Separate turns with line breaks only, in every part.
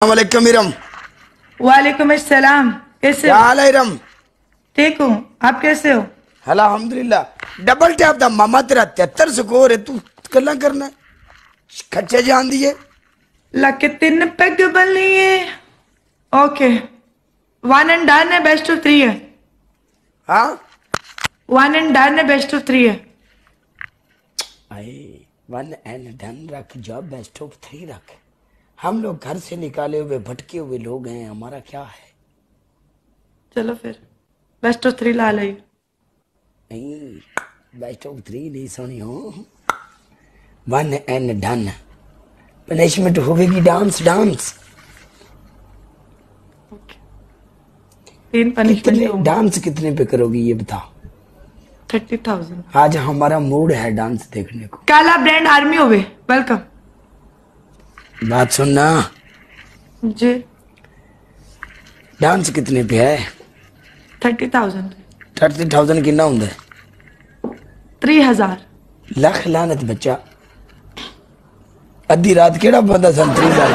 वालेकुम इरम।
वालेकुम अस्सलाम। कैसे
क्या
हो?
हाल है इरम?
ठीक हूँ, आप कैसे हो?
अल्हम्दुलिल्लाह। डबल टैप दा मामा तेरा 73 स्कोर है, तू गल्ला करना खच्चे जान दिए।
लके तीन पैग बनी है। ओके, वन एंड डन है, बेस्ट ऑफ थ्री है।
हाँ
वन एंड डन है, बेस्ट ऑफ थ्री है।
आई वन एंड डन रख, जॉब बेस्ट ऑफ 3 रख। हम लोग घर से निकाले हुए भटके हुए लोग हैं, हमारा क्या है?
चलो फिर बेस्ट ऑफ थ्री ला लो।
नहीं, बेस्ट ऑफ 3 नहीं सुनी हो। वन एंड डन, पनिशमेंट होगी डांस डांस।
तीन पनिशमेंट
कितने डांस कितने पे करोगी ये बता?
30,000।
आज हमारा मूड है डांस देखने को।
काला ब्रांड आर्मी हो गए, वेलकम।
बात सुनना
जी,
डांस कितने पे है?
30,000।
30,000 कितना होंगे?
3,000।
लख लानत बच्चा, अद्धी रात केड़ा बंदा सन 3,000?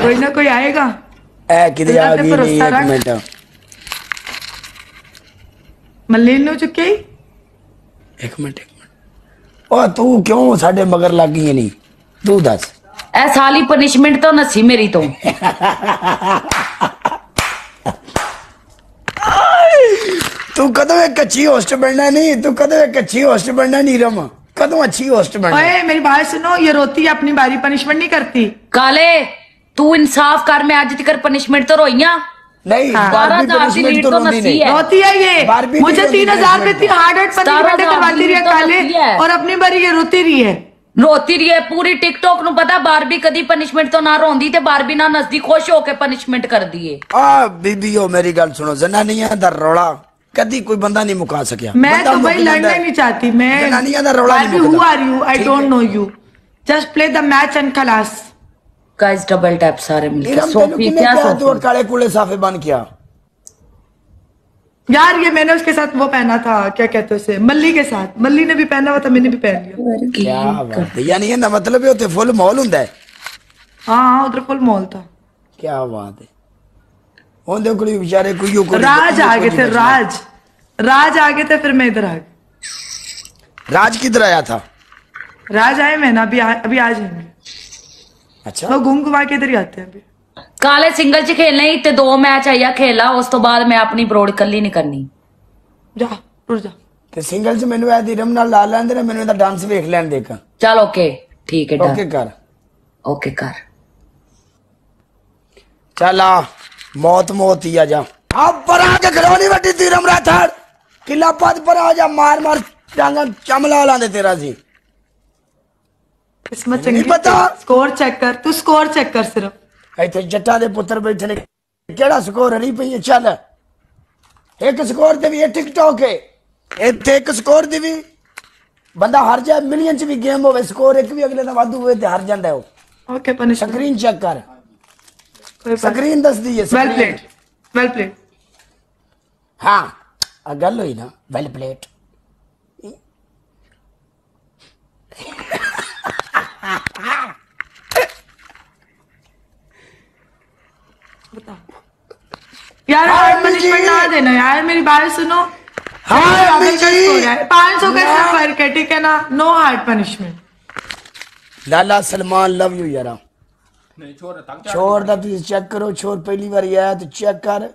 कोई ना कोई आएगा।
ए किधर आ गई? नहीं एक मिनट,
मल्लीन हो चुके ही।
एक मिनट। ओ तू क्यों साडे मगर लग गई नहीं? तू दस।
ए साली पनिशमेंट तो नसी मेरी तो।
तू कदों एक अच्छी होस्ट बनना नहीं, तू कदों एक अच्छी होस्ट बनना नहीं रम, कदों अच्छी होस्ट बनना।
ओए मेरी बात सुनो, ये रोती है अपनी बारी, पनिशमेंट नहीं करती।
काले तू इंसाफ कर, मैं आज तक पनिशमेंट तो रोइया
नहीं,
हाँ।
बारबी
12,000 की
punishment
लीड
तो
तो
रोनी
नसी
नहीं।
है।
रोती है ये।
बारबी
मुझे
नहीं
3,000
रोती
रुपए हार्ड एंड पनिशमेंट
17,000
करवाती रही है
तो
काले,
नसी है।
और अपनी बारी ये रोती रही है।
रोती रही है पूरी टिकटॉक नु पता, बारबी कदी पनिशमेंट तो ना रोंदी ते बारबी ना नसदी, खुश होके पनिशमेंट कर दिए।
आ बीबीओ मेरी गल सुनो, जनानियां दा रौला कदी कोई बंदा नहीं मुका सकिया।
मैं
बंदा
तो भाई
मुक जांदा
लड़ना
है।
ही नहीं चाहती। मैं
जनानियां दा रौला नहीं
हु
मुकदा।
Are you? I don't know you, just play the match and खलास।
गाइस डबल टैप सारे मिलके।
इरम तेनू
सोफी
किने
क्या
कहा तू
सोफी?
काले कूले साफे बन किया?
यार ये मैंने उसके साथ वो पहना था, क्या कहते हैं उसे, मल्ली के साथ। मल्ली ने भी पहना हुआ था, मैंने भी पहन लिया।
क्या बात है, यानी ये ना मतलब है उते फुल मॉल हुंदा है।
हाँ उधर फुल मॉल था।
क्या बात है। ओंदे कोई बेचारे कोई
राज आ गए थे, राज आ गए थे, फिर मैं इधर आ गई।
राज किधर आया था?
राज आए, मैं ना अभी आ जाएंगे।
अच्छा,
वो घूम घुमा के इधर ही आते हैं अभी।
काले सिंगल च खेलने ही ते 2 मैच आइया खेला, उस तो बाद मैं अपनी ब्रोड कल्ली नहीं करनी।
जा रुक जा।
ते सिंगल च मेनू ऐ इरम नाल ला लेंदे ना, मेनू इहदा डांस वेख लैन देख।
चल ओके ठीक है,
ओके
डन
कर।
ओके कर।
चल आ, मौत ही आ जा। अब पर आके खड़ोनी बटी तीरम राठौड़, किला पद पर आ जा, मार मार डांगा चमला लांदे तेरा जी।
किस्मत
नहीं
चंगी।
पता।
स्कोर चेक कर, तू स्कोर चेक कर सिर्फ।
इतने जट्टा दे पुत्र बैठे ने, केड़ा स्कोर हरी पई है? चल एक स्कोर दे भी टिकटॉक है, इत्थे एक स्कोर दी भी बंदा हार जाए, मिलियन च भी गेम होवे, स्कोर एक भी अगले दा वाधू होवे ते हार जांदा है वो।
Okay punishment.
स्क्रीन चेक कर,
कोई बात।
स्क्रीन दस दी है।
Well played, well played.
हाँ आ गल हुई ना, वेल प्लेट।
यार हार्ड पनिशमेंट ना देना यार, मेरी बात सुनो।
हाँ अम्मी जी।
500 का सिर्फ फर्क है, ठीक है ना? No hard punishment.
Lala Salman love you यारा। छोर दा तुम चेक करो, छोर पहली बार आया तो चेक कर,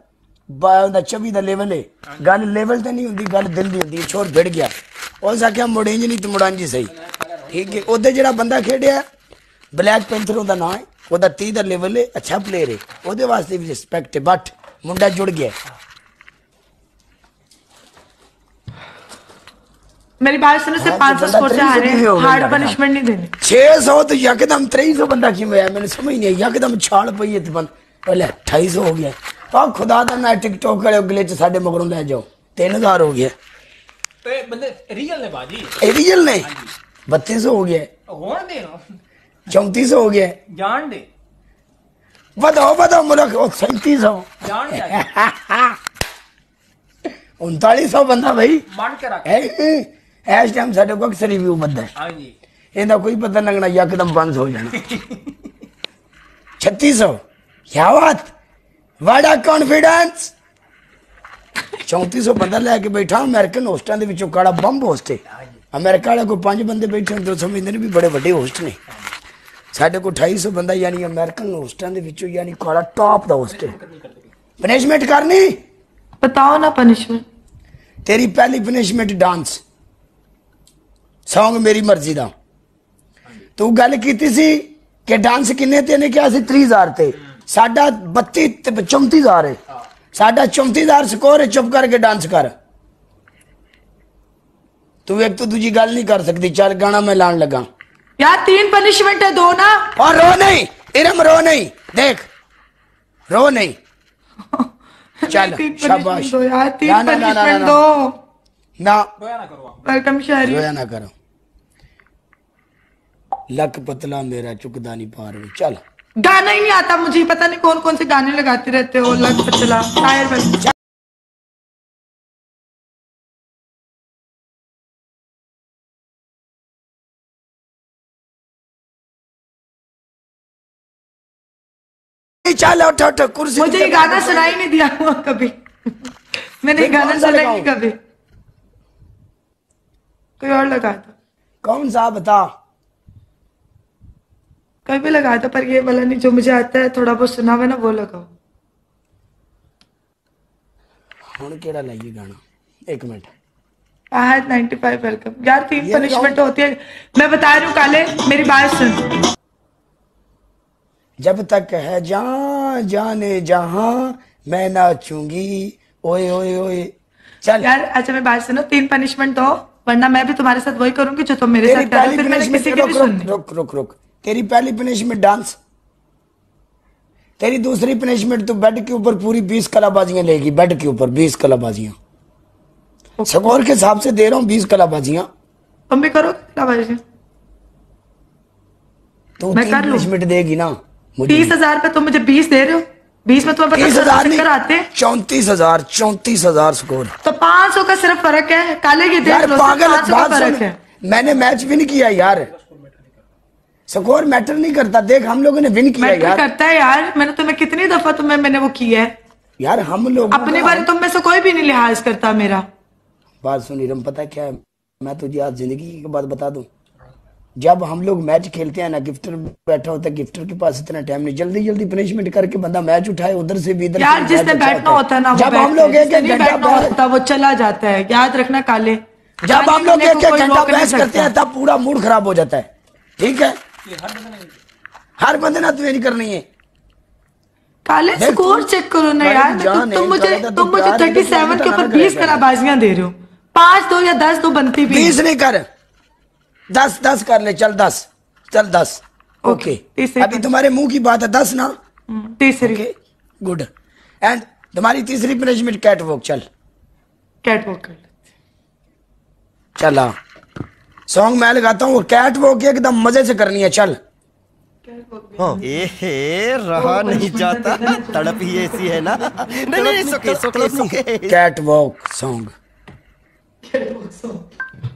बांदा 24 दा लेवल है। गल लेवल ते नहीं हुंदी, गल दिल दी हुंदी। छोर भिड़ गया, उस आख्या मुड़ेंज नहीं तो मुड़ांजी सही, ठीक है। ओदे जेड़ा बंदा खेड़िया ब्लैक पैंथर ओदा नाम है, ओदा 30 दा लेवल है, अच्छा प्लेयर है, ओदे वास्ते भी रिस्पेक्ट है, बट मुंडा जुड़ गया।
मेरी बात सुनो, सिर्फ 500 स्कोर से हारे, हार्ड पनिशमेंट नहीं देनी।
600 तो यकदम 300 बंदा क्यों होया? मैंने समझ नहीं आई, यकदम छाल पई है ते बंद पहले 2800 हो गया। तो खुदा दा ना टिकटॉक वाले ग्लिच साडे मगरों ले जाओ, 3000 हो गया।
ते बंदे रियल ने बाजी,
ए रियल ने 3200 हो गया,
होण दे ना
3400 हो गया।
जान दे,
ਵਧਾਓ ਮੁਲਕ 3700
जान दे
3900 ਬੰਦਾ ਭਾਈ
मान के रख।
ਇਸ ਟਾਈਮ ਸਾਡੇ ਕੋਲ ਅਕਸਰ ਰਿਵਿਊ ਬੰਦਾ ਹੈ,
हाँ जी,
ਇਹਦਾ ਕੋਈ ਪਤਾ ਲੱਗਣਾ ਯਕਦਮ ਬੰਦ ਹੋ ਜਾਣਾ। 3600 क्या बात, वाड़ा कॉन्फिडेंस। 3400 बंदा लैके बैठा अमेरिकन होस्टां दे विचों काड़ा बंब होस्ट है। अमेरिका वाले को 5 बंदे बैठे होंदे समझदे ने भी बड़े बड़े होस्ट ने। साढ़े को 2800 बंदा यानी अमेरिकन होस्टां दे विचों यानी काड़ा टॉप दा होस्ट है। पनिशमेंट करनी,
बताओ ना पनिशमेंट।
तेरी पहली पनिशमेंट डांस सॉन्ग मेरी मर्जी दा। तू गल कीती सी कि डांस किन्ने ते ने क्या सी 3000 ते, साडा 32 ते 34000 है। साडा 34000 स्कोर है, चुप करके डांस कर। तू एक तो दूजी गल नहीं कर सकती। चल गाना मैं लान लगा
यार 3 पनिशमेंट है, 2 ना।
और रो नहीं इरम, रो नहीं, देख रो नहीं। चल
3
शाबाश।
punishment दो यार, 3
ना, ना, ना, ना,
पनिशमेंट
ना।
दो।
ना
रोया ना करो आप।
वेलकम शहरी।
रोया ना करो। लक पतला मेरा चुकदा नहीं पार में। चल
गाना ही नहीं आता मुझे, पता नहीं कौन कौन से गाने लगाते रहते हो। लग पचला टायर बन।
चल उठ उठ कुर्सी।
मुझे ये गाना सुनाई नहीं दिया हुआ कभी। मैंने ये
फिर
गाना
कौन सा
सुना ही
लगाऊं?
नहीं कभी। कोई और लगा था,
कौन सा बता।
कोई भी लगा था, पर ये वाला नहीं जो मुझे आता है थोड़ा बहुत सुना हुआ ना, वो लगाओ।
हुन केड़ा लाइए गाना, एक मिनट।
I had 95 welcome. यार 3
ये
पनिशमेंट होती है, मैं बता रही हूँ काले, मेरी बात सुन।
जब तक है जान जाने जहां मैं नाचूंगी ओए ओए ओए। चल
यार अच्छा मैं बात सुनो, 3 पनिशमेंट दो, वरना मैं भी तुम्हारे साथ वही करूंगी जो तुम मेरे
तेरी
साथ कर रहे हो।
पहली
फिर मैंने
पनिशमेंट,
किसी की नहीं
रुक
सुननी।
रुक रुक रुक। तेरी पहली पनिशमेंट डांस। तेरी दूसरी पनिशमेंट तू बेड के ऊपर पूरी 20 कलाबाजियां लेगी। बेड के ऊपर 20 कलाबाजियां, स्कोर के हिसाब से दे रहा हूँ 20 कलाबाजियां।
तुम भी करो क्या भाई?
तू
मैं
3
कर लूं।
पनिशमेंट देगी ना मुझे।
30,000 पे तुम मुझे 20 दे रहे हो। 20 में तुम्हें पता
30,000
चक्कर आते
नहीं, 34,000 स्कोर।
तो 500 का सिर्फ फर्क है काले, ये देख
यार
लो,
पागल
500 का
बात
फर्क
सुन,
है।
मैंने मैच विन किया यार। स्कोर मैटर नहीं करता। देख हम लोगों ने विन किया
मैटर
यार।
करता है यार, मैंने तुम्हें कितनी दफा मैंने वो किया है।
यार हम लोग
अपने बारे तुम में से कोई भी नहीं लिहाज करता मेरा।
बात सुन इरम, पता क्या है, मैं तुझे आज जिंदगी की बात बता दूं। जब हम लोग मैच खेलते हैं ना, गिफ्टर बैठा होता है, गिफ्टर के पास इतना टाइम नहीं, जल्दी जल्दी पनिशमेंट करके बंदा मैच उठाए, उधर से भी इधर से
यार
भी
जिसने
मैच अच्छा
बैठना होता है ना वो
जब हम
बैठता
लोग
है,
एक
जिसने
एक
नहीं
घंटा
बैठना होता वो चला जाता है। याद रखना काले,
जब हम लोग एक एक घंटा
बहस
बहस करते हैं तब पूरा मूड खराब हो जाता है। ठीक है, हर बंदे ना तुम्हें नहीं करनी है।
काले
देख
स्कोर
तुम-
चेक करो ना
बड़ी
यार।
जान है,
तुम मुझे
काले का तो
37 के ऊपर
ना
20
करेगा।
कलाबाजियां दे रहे हो। 5 दो या 10 दो बनती भी
20 नहीं कर, 10 कर ले। चल 10, चल 10। ओके,
तीसरी
अभी तुम्हारे मुंह की बात है 10 ना।
तीसरी
ओके गुड। एंड तुम्हारी तीसरी पनिशमेंट कैट वॉक। चल
कैट वॉक कर।
चला सॉन्ग मैं लगाता हूँ, वो कैट वॉक एकदम मजे से करनी है। चल
एहे रहा नहीं जाता, तड़प ही ऐसी है ना। नहीं नहीं सुके सुके सुके।
Catwalk song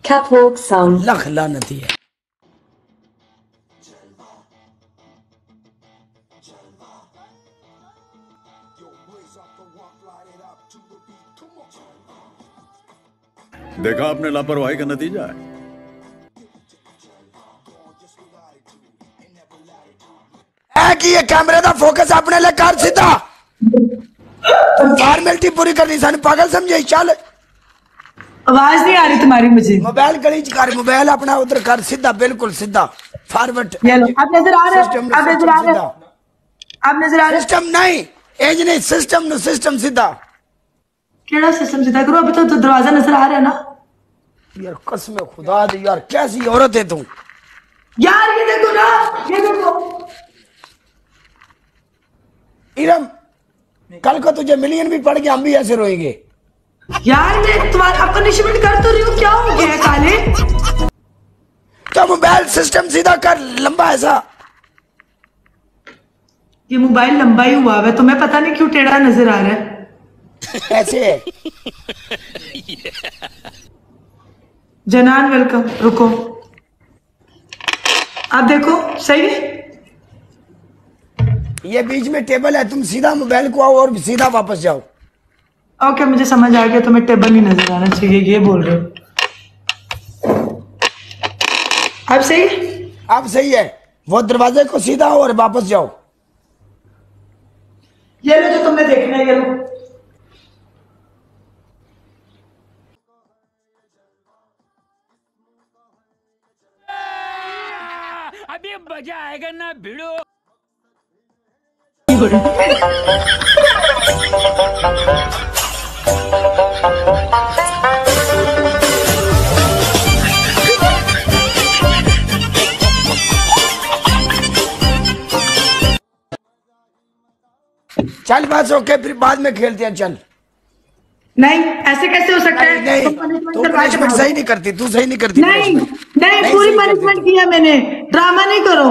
Catwalk song.
लख लानती है।
देखा आपने लापरवाही का नतीजा है।
कि ये कैमरे का फोकस अपने लिए कर सीधा। फॉर्मेलिटी पूरी करनी, सन पागल समझे। चल
आवाज नहीं आ रही तुम्हारी मुझे।
मोबाइल गलीच कर, मोबाइल अपना उधर कर सीधा, बिल्कुल सीधा फॉरवर्ड।
ये लो, आप नजर आ रहे हो, आप नजर आ रहे हो, आप नजर आ रहे हो।
सिस्टम नहीं, एज नहीं, सिस्टम नो सिस्टम सीधा।
केड़ा सिस्टम सीधा करो। अभी तो दरवाजा नजर आ रहा है ना
यार कसम खुदा दी यार, कैसी औरत है तू
यार। ये देखो ना, ये देखो।
इरम, कल को तुझे मिलियन भी पड़ गया, हम भी ऐसे रोएंगे
यार मैं तुम्हारा पनिशमेंट कर तो रही हूँ, क्या हो गया काले?
तो मोबाइल सिस्टम सीधा कर, लंबा ऐसा।
ये मोबाइल लंबा ही हुआ है, तुम्हें पता नहीं क्यों टेढ़ा नजर आ रहा है।
ऐसे है।
जनान वेलकम। रुको, आप देखो सही है।
ये बीच में टेबल है, तुम सीधा मोबाइल को आओ और सीधा वापस जाओ।
ओके मुझे समझ आ गया, तुम्हें टेबल नहीं नजर आना चाहिए, ये बोल रहे हो। अब सही?
अब सही है, वो दरवाजे को सीधा आओ और वापस जाओ।
ये लो जो तुमने देखना है, ये लो।
अभी मजा आएगा ना भिड़ो।
चल बस ओके, फिर बाद में खेलते हैं। चल
नहीं ऐसे कैसे हो सकता है?
नहीं, तू पनिशमेंट सही नहीं करती, तू सही नहीं करती।
नहीं नहीं, पूरी
सही करती
पनिशमेंट
तू।
की है मैंने, ड्रामा नहीं करो।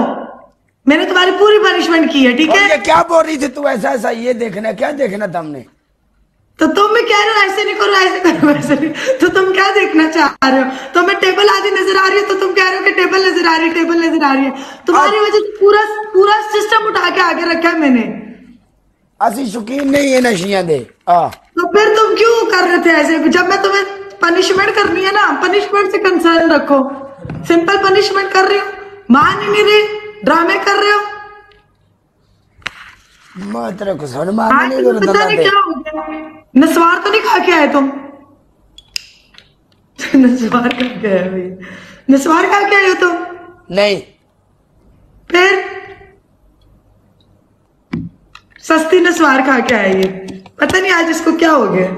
मैंने तुम्हारी पूरी पनिशमेंट की है, ठीक
और
है?
ये क्या बोल रही थी तू? ऐसा ऐसा ये देखना, क्या देखना था हमने?
तो तुम भी कह रहे हो ऐसे नहीं करो, ऐसे करो, ऐसे नहीं। तो तुम क्या देखना चाह रहे हो? तो मैं टेबल आधी नजर आ रही है तो तुम कह रहे हो कि टेबल नजर आ रही है, टेबल नजर आ रही है। तुम्हारी वजह से पूरा पूरा सिस्टम उठा के आगे रखा है मैंने।
असि शौकीन नहीं है नशियां दे।
तो फिर तुम क्यों कर रहे थे ऐसे? जब मैं तुम्हें पनिशमेंट करनी है ना, पनिशमेंट से कंसर्न रखो। सिंपल पनिशमेंट कर रही हूँ, मान ही नहीं रही, ड्रामे कर रहे हो।
मैं तेरे को सलमान
आज
नहीं
तुम्हें पता नहीं क्या हो गया, नस्वार तो नहीं खा के आए तुम? नस्वार खा के आए भाई, नस्वार खा के आए हो तुम?
नहीं,
फिर सस्ती नस्वार खा के आए ये, पता नहीं आज इसको क्या हो गया।